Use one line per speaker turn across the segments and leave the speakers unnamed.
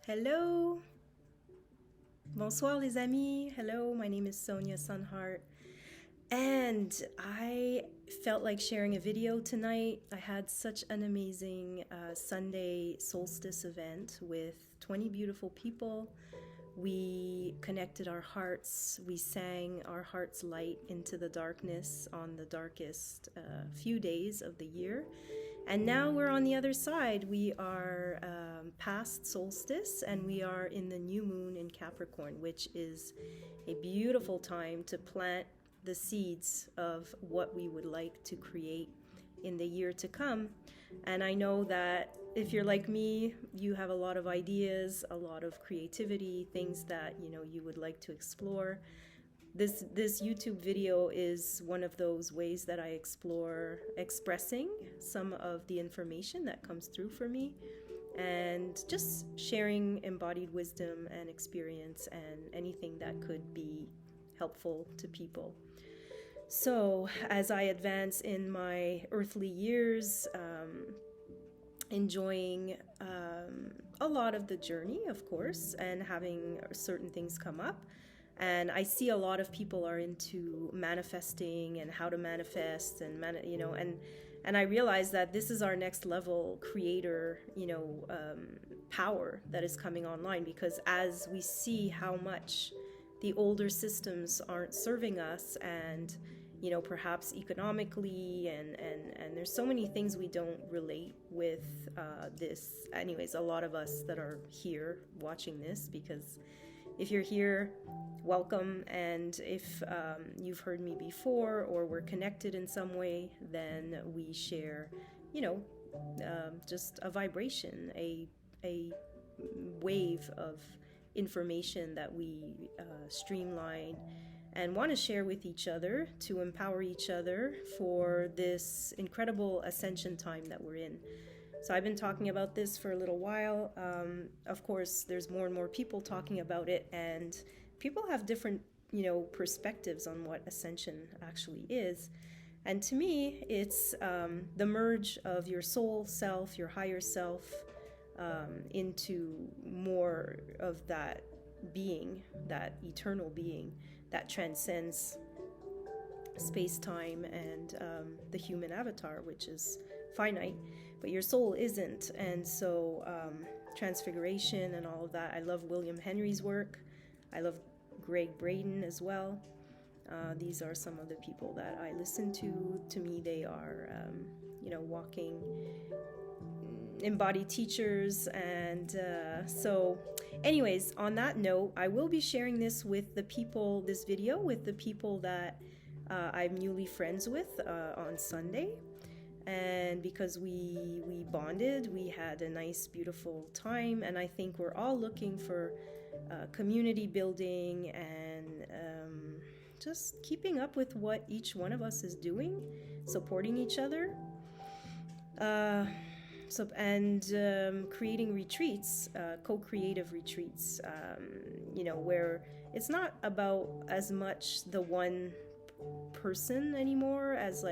Hello, bonsoir les amis. Hello, my name is Sonia Sunheart, and I felt like sharing a video tonight. I had such an amazing Sunday solstice event with 20 beautiful people. We connected our hearts, we sang our heart's light into the darkness on the darkest few days of the year. And now we're on the other side. We are past solstice and we are in the new moon in Capricorn, which is a beautiful time to plant the seeds of what we would like to create in the year to come. And I know that if you're like me, you have a lot of ideas, a lot of creativity, things that you would like to explore. This YouTube video is one of those ways that I explore expressing some of the information that comes through for me and just sharing embodied wisdom and experience and anything that could be helpful to people. So as I advance in my earthly years, enjoying a lot of the journey, of course, and having certain things come up. And I see a lot of people are into manifesting and how to manifest and I realize that this is our next level creator, power that is coming online, because as we see how much the older systems aren't serving us, and perhaps economically and there's so many things we don't relate with this. Anyways, a lot of us that are here watching this, because if you're here, welcome, and if you've heard me before or we're connected in some way, then we share, just a vibration, a wave of information that we streamline and want to share with each other to empower each other for this incredible ascension time that we're in. So I've been talking about this for a little while. Of course, there's more and more people talking about it, and people have different, perspectives on what ascension actually is. And to me, it's the merge of your soul self, your higher self, into more of that being, that eternal being that transcends space-time and the human avatar, which is finite, but your soul isn't. And so transfiguration and all of that. I love William Henry's work. I love Greg Braden as well. These are some of the people that I listen to. To me, they are, walking embodied teachers. And so anyways, on that note, I will be sharing this video with the people that I'm newly friends with on Sunday. And because we bonded, we had a nice, beautiful time. And I think we're all looking for community building and just keeping up with what each one of us is doing, supporting each other. Creating retreats, co-creative retreats, where it's not about as much the one person anymore as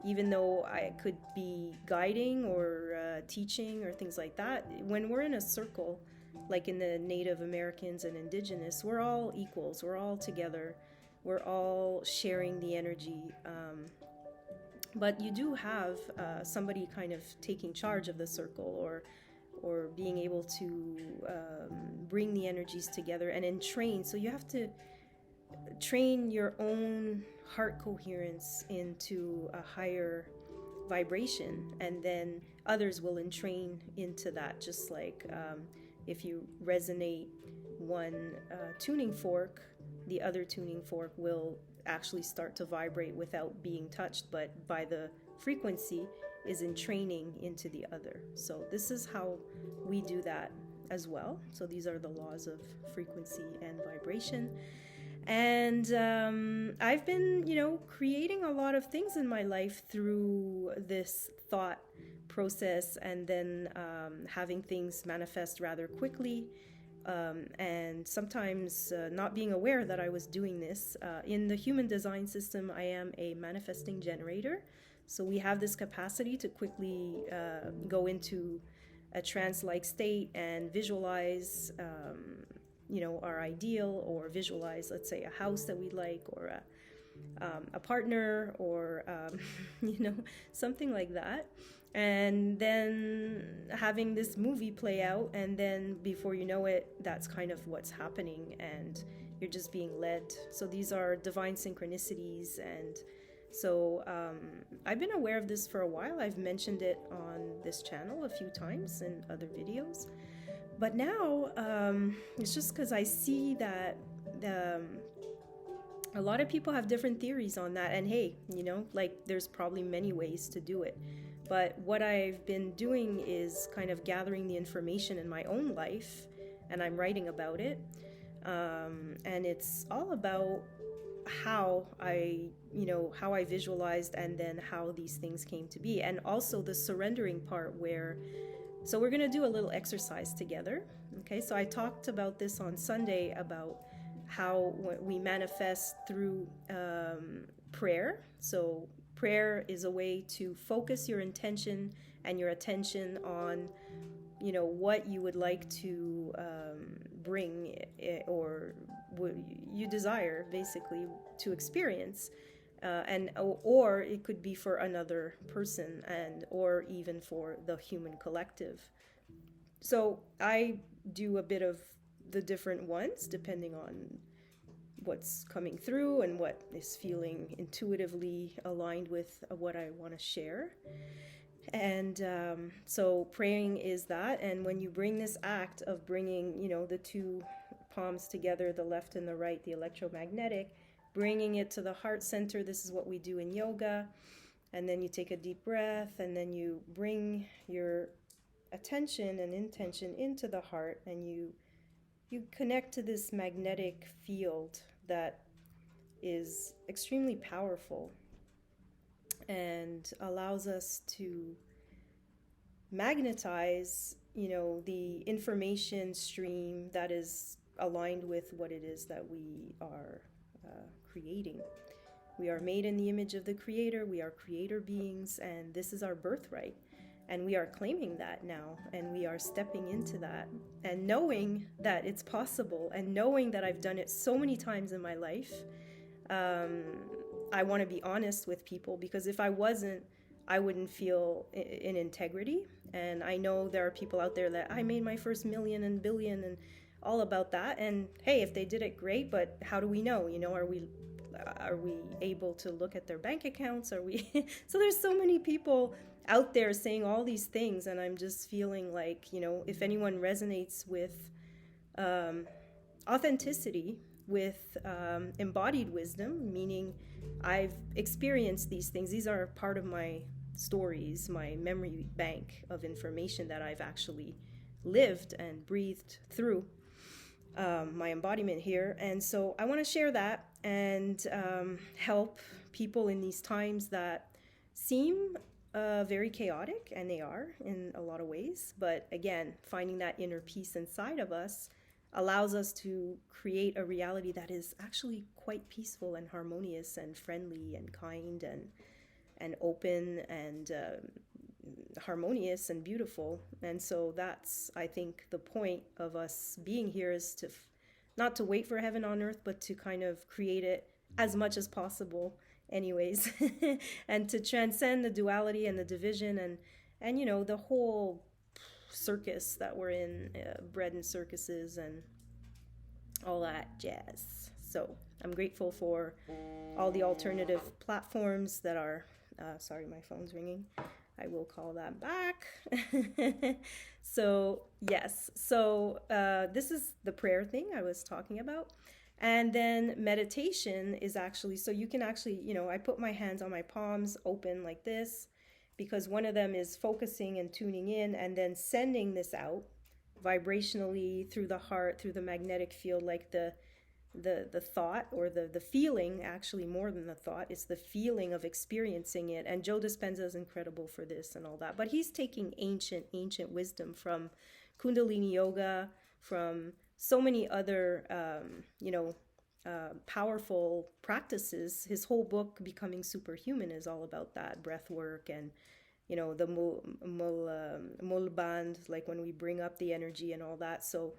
even though I could be guiding or teaching or things like that. When we're in a circle, like in the Native Americans and Indigenous, we're all equals, we're all together, we're all sharing the energy. But you do have somebody kind of taking charge of the circle, or being able to bring the energies together and entrain. So you have to train your own heart coherence into a higher vibration, and then others will entrain into that. Just like if you resonate one tuning fork, the other tuning fork will actually start to vibrate without being touched, but by the frequency is entraining into the other. So this is how we do that as well. So these are the laws of frequency and vibration. And I've been, creating a lot of things in my life through this thought process, and then having things manifest rather quickly. And sometimes not being aware that I was doing this. In the human design system, I am a manifesting generator. So we have this capacity to quickly go into a trance-like state and visualize, you know, our ideal, or visualize, let's say, a house that we'd like, or a partner, or you know, something like that. And then having this movie play out, and then before you know it, that's kind of what's happening, and you're just being led. So these are divine synchronicities. And so I've been aware of this for a while. I've mentioned it on this channel a few times in other videos, but now it's just because I see that a lot of people have different theories on that. And hey, you know, like, there's probably many ways to do it. But what I've been doing is kind of gathering the information in my own life, and I'm writing about it. And it's all about how I visualized, and then how these things came to be. And also the surrendering part, where, so we're going to do a little exercise together. Okay, so I talked about this on Sunday, about how we manifest through prayer. So prayer is a way to focus your intention and your attention on, you know, what you would like to bring, or what you desire, basically, to experience. And or it could be for another person, and or even for the human collective. So I do a bit of the different ones depending on what's coming through and what is feeling intuitively aligned with what I want to share. And so praying is that. And when you bring this act of bringing, you know, the two palms together, the left and the right, the electromagnetic, bringing it to the heart center, this is what we do in yoga. And then you take a deep breath, and then you bring your attention and intention into the heart, and you connect to this magnetic field that is extremely powerful and allows us to magnetize, you know, the information stream that is aligned with what it is that we are creating. We are made in the image of the Creator. We are creator beings, and this is our birthright. And we are claiming that now, and we are stepping into that, and knowing that it's possible, and knowing that I've done it so many times in my life. I want to be honest with people, because if I wasn't, I wouldn't feel in integrity. And I know there are people out there that I made my first million and billion and all about that. And hey, if they did it, great. But how do we know? You know, are we able to look at their bank accounts? Are we? So there's so many people out there saying all these things, and I'm just feeling like, you know, if anyone resonates with authenticity, with embodied wisdom, meaning I've experienced these things. These are part of my stories, my memory bank of information that I've actually lived and breathed through my embodiment here. And so I want to share that and help people in these times that seem very chaotic, and they are in a lot of ways. But again, finding that inner peace inside of us allows us to create a reality that is actually quite peaceful and harmonious and friendly and kind and open and harmonious and beautiful. And so that's, I think, the point of us being here, is to not to wait for heaven on earth, but to kind of create it as much as possible anyways, and to transcend the duality and the division and you know, the whole circus that we're in, bread and circuses and all that jazz. So I'm grateful for all the alternative platforms that are, sorry, my phone's ringing. I will call that back. So yes, so this is the prayer thing I was talking about. And then meditation is actually, so you can actually, you know, I put my hands on my palms open like this, because one of them is focusing and tuning in, and then sending this out vibrationally through the heart, through the magnetic field, like the thought, or the feeling, actually more than the thought, it's the feeling of experiencing it. And Joe Dispenza is incredible for this and all that, but he's taking ancient wisdom from Kundalini Yoga, from so many other, powerful practices. His whole book, Becoming Superhuman, is all about that breath work and the mulband, like when we bring up the energy and all that. So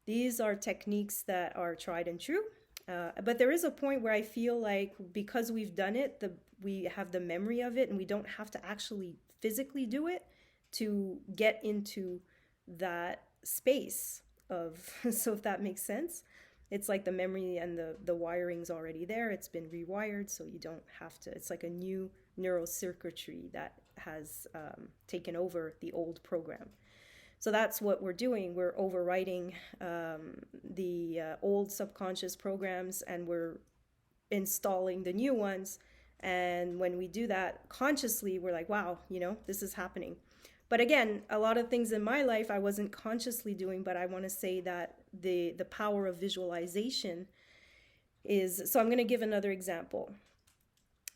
these are techniques that are tried and true. But there is a point where I feel like because we've done it, we have the memory of it, and we don't have to actually physically do it to get into that space of, so if that makes sense, it's like the memory and the wiring's already there. It's been rewired, so you don't have to. It's like a new neural circuitry that has taken over the old program. So that's what we're doing. We're overwriting the old subconscious programs, and we're installing the new ones. And when we do that consciously, we're like, wow, this is happening. But again, a lot of things in my life I wasn't consciously doing, but I want to say that the power of visualization is, so I'm going to give another example.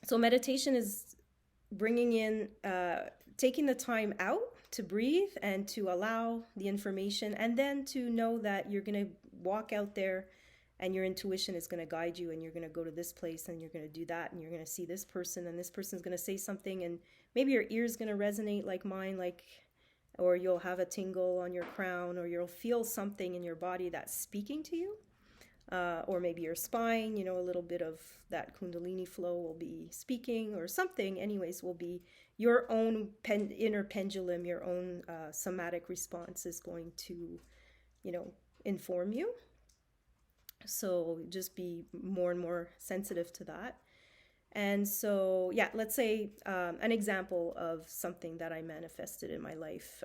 So meditation is bringing in, taking the time out to breathe and to allow the information, and then to know that you're going to walk out there and your intuition is going to guide you, and you're going to go to this place and you're going to do that, and you're going to see this person, and this person's going to say something, and maybe your ear's going to resonate like mine, or you'll have a tingle on your crown, or you'll feel something in your body that's speaking to you, or maybe your spine, a little bit of that kundalini flow will be speaking, or something anyways will be your own inner pendulum, your own somatic response is going to inform you. So just be more and more sensitive to that. And so, yeah, let's say an example of something that I manifested in my life.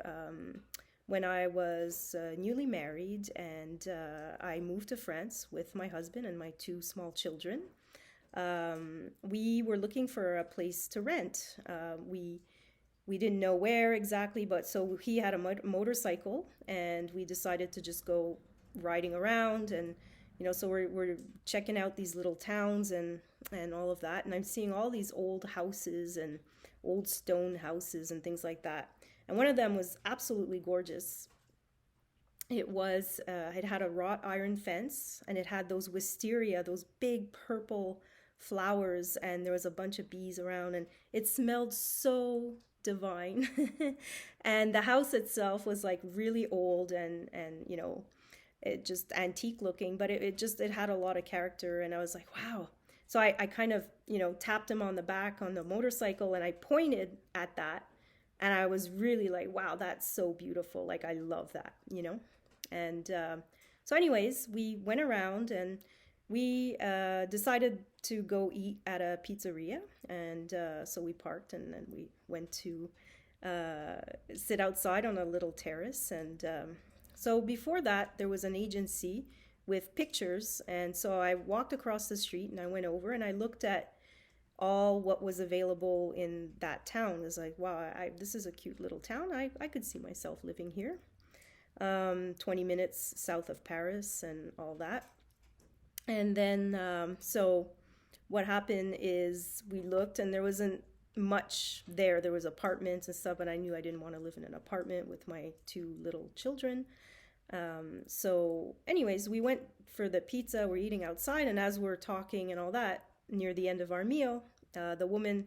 When I was newly married, and I moved to France with my husband and my 2 small children, we were looking for a place to rent. We didn't know where exactly, but so he had a motorcycle, and we decided to just go riding around, and so we're checking out these little towns and all of that, and I'm seeing all these old houses and old stone houses and things like that. And one of them was absolutely gorgeous. It had a wrought iron fence, and it had those wisteria, those big purple flowers, and there was a bunch of bees around, and it smelled so divine. And the house itself was like really old and it just antique looking, but it had a lot of character, and I was like, wow. So I kind of, tapped him on the back on the motorcycle, and I pointed at that, and I was really like, wow, that's so beautiful. Like, I love that, And so anyways, we went around, and we decided to go eat at a pizzeria, and so we parked, and then we went to sit outside on a little terrace, and so before that, there was an agency with pictures, and so I walked across the street, and I went over, and I looked at all what was available in that town. It was like, wow, this is a cute little town. I could see myself living here. 20 minutes south of Paris and all that. And then, so what happened is we looked, and there wasn't much there. There was apartments and stuff, but I knew I didn't want to live in an apartment with my 2 little children. So anyways, we went for the pizza. We're eating outside, and as we're talking and all that, near the end of our meal, the woman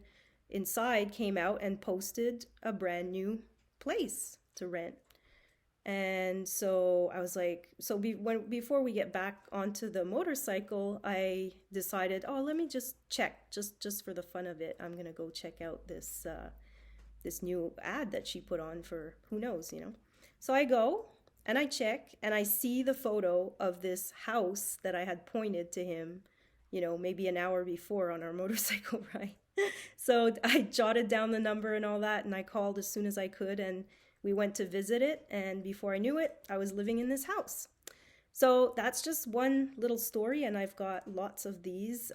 inside came out and posted a brand new place to rent. And so I was like, before we get back onto the motorcycle, I decided, let me just check, just for the fun of it. I'm gonna go check out this new ad that she put on for who knows, So I go and I check, and I see the photo of this house that I had pointed to him, maybe an hour before on our motorcycle ride. So I jotted down the number and all that, and I called as soon as I could, and we went to visit it, and before I knew it, I was living in this house. So that's just one little story, and I've got lots of these,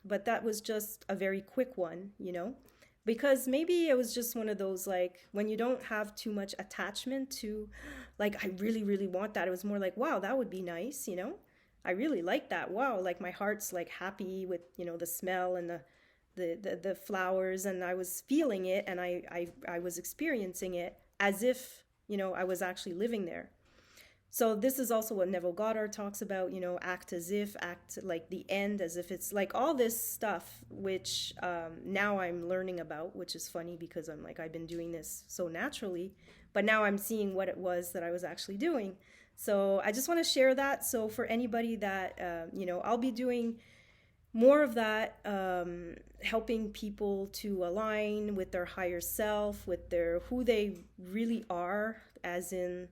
but that was just a very quick one, because maybe it was just one of those, like, when you don't have too much attachment to, like, I really, really want that. It was more like, wow, that would be nice, I really like that. Wow, like my heart's like happy with, the smell and the flowers, and I was feeling it, and I was experiencing it as if, I was actually living there. So this is also what Neville Goddard talks about, act as if, act like the end, as if it's like all this stuff, which now I'm learning about, which is funny because I'm like, I've been doing this so naturally, but now I'm seeing what it was that I was actually doing. So I just want to share that. So for anybody that, I'll be doing more of that, helping people to align with their higher self, with their who they really are, as in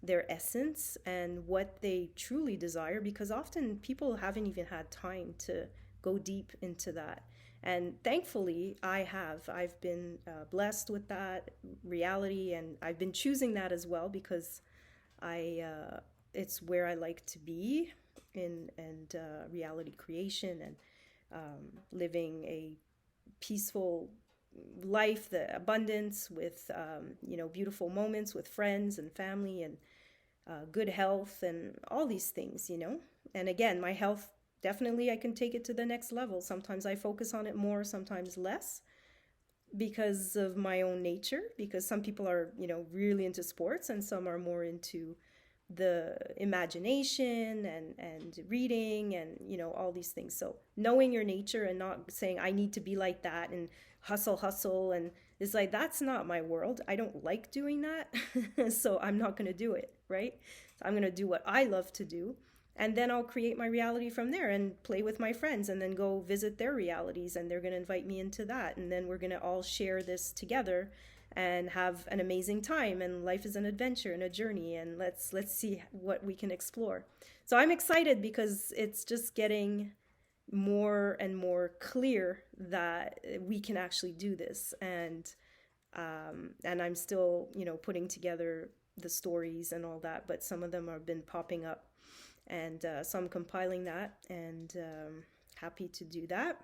their essence and what they truly desire, because often people haven't even had time to go deep into that. And thankfully, I've been blessed with that reality, and I've been choosing that as well because it's where I like to be in and reality creation and living a peaceful life, the abundance with beautiful moments with friends and family and good health and all these things. And again, my health, definitely I can take it to the next level. Sometimes I focus on it more, sometimes less, because of my own nature, because some people are really into sports and some are more into the imagination and reading and all these things. So knowing your nature and not saying I need to be like that and hustle, and it's like, that's not my world. I don't like doing that. So I'm not going to do it, right? I'm going to do what I love to do, and then I'll create my reality from there and play with my friends and then go visit their realities, and they're going to invite me into that, and then we're going to all share this together and have an amazing time. And life is an adventure and a journey, and let's see what we can explore. So I'm excited because it's just getting more and more clear that we can actually do this. And I'm still putting together the stories and all that, but some of them have been popping up, and so I'm compiling that, and happy to do that.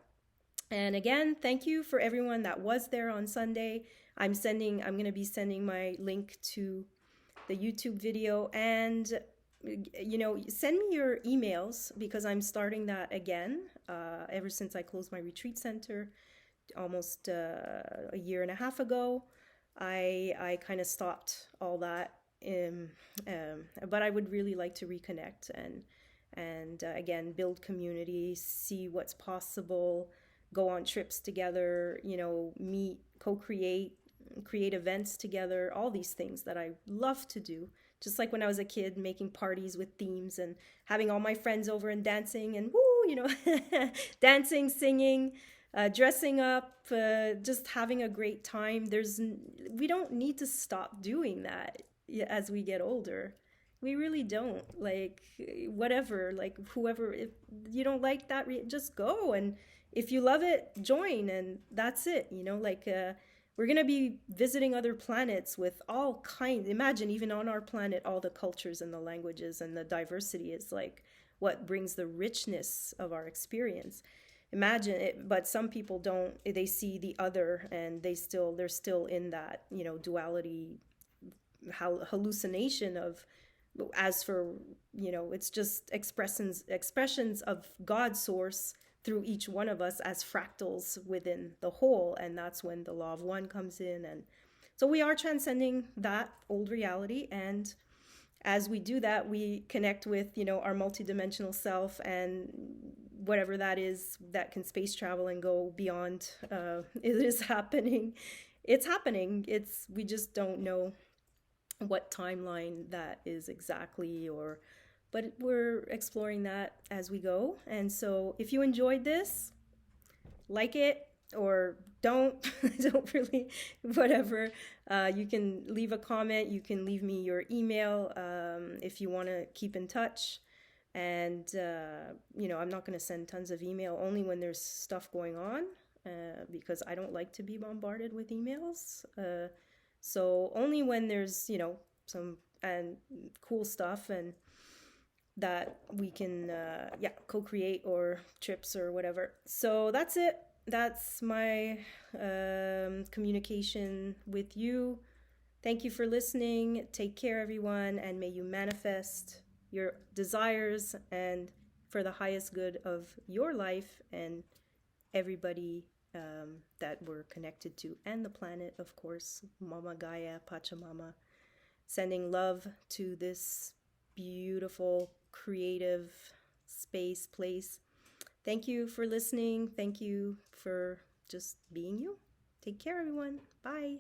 And again, thank you for everyone that was there on Sunday. I'm going to be sending my link to the YouTube video, and send me your emails, because I'm starting that again. Ever since I closed my retreat center almost a year and a half ago, I kind of stopped all that. But I would really like to reconnect and again, build community, see what's possible, go on trips together, meet, co-create, create events together, all these things that I love to do. Just like when I was a kid, making parties with themes and having all my friends over and dancing and dancing, singing, dressing up, just having a great time. We don't need to stop doing that as we get older. We really don't. Like, whatever, like, whoever, if you don't like that, just go. And if you love it, join. And that's it, we're going to be visiting other planets with all kinds. Imagine, even on our planet, all the cultures and the languages and the diversity is like what brings the richness of our experience. Imagine it, but some people don't. They see the other, and they're still in that, duality, hallucination of, as for, it's just expressions of God's source through each one of us as fractals within the whole. And that's when the law of one comes in. And so we are transcending that old reality. And as we do that, we connect with, our multidimensional self, and whatever that is, that can space travel and go beyond. It is happening. It's happening. We just don't know what timeline that is exactly, but we're exploring that as we go. And so if you enjoyed this, like it or don't really, whatever. You can leave a comment. You can leave me your email if you want to keep in touch. And, I'm not going to send tons of email, only when there's stuff going on, because I don't like to be bombarded with emails. So only when there's, some and cool stuff and that we can, co-create, or trips or whatever. So that's it. That's my communication with you. Thank you for listening. Take care, everyone, and may you manifest your desires and for the highest good of your life and everybody that we're connected to, and the planet, of course, Mama Gaia, Pachamama. Sending love to this beautiful, creative space, place. Thank you for listening. Thank you for just being you. Take care, everyone. Bye.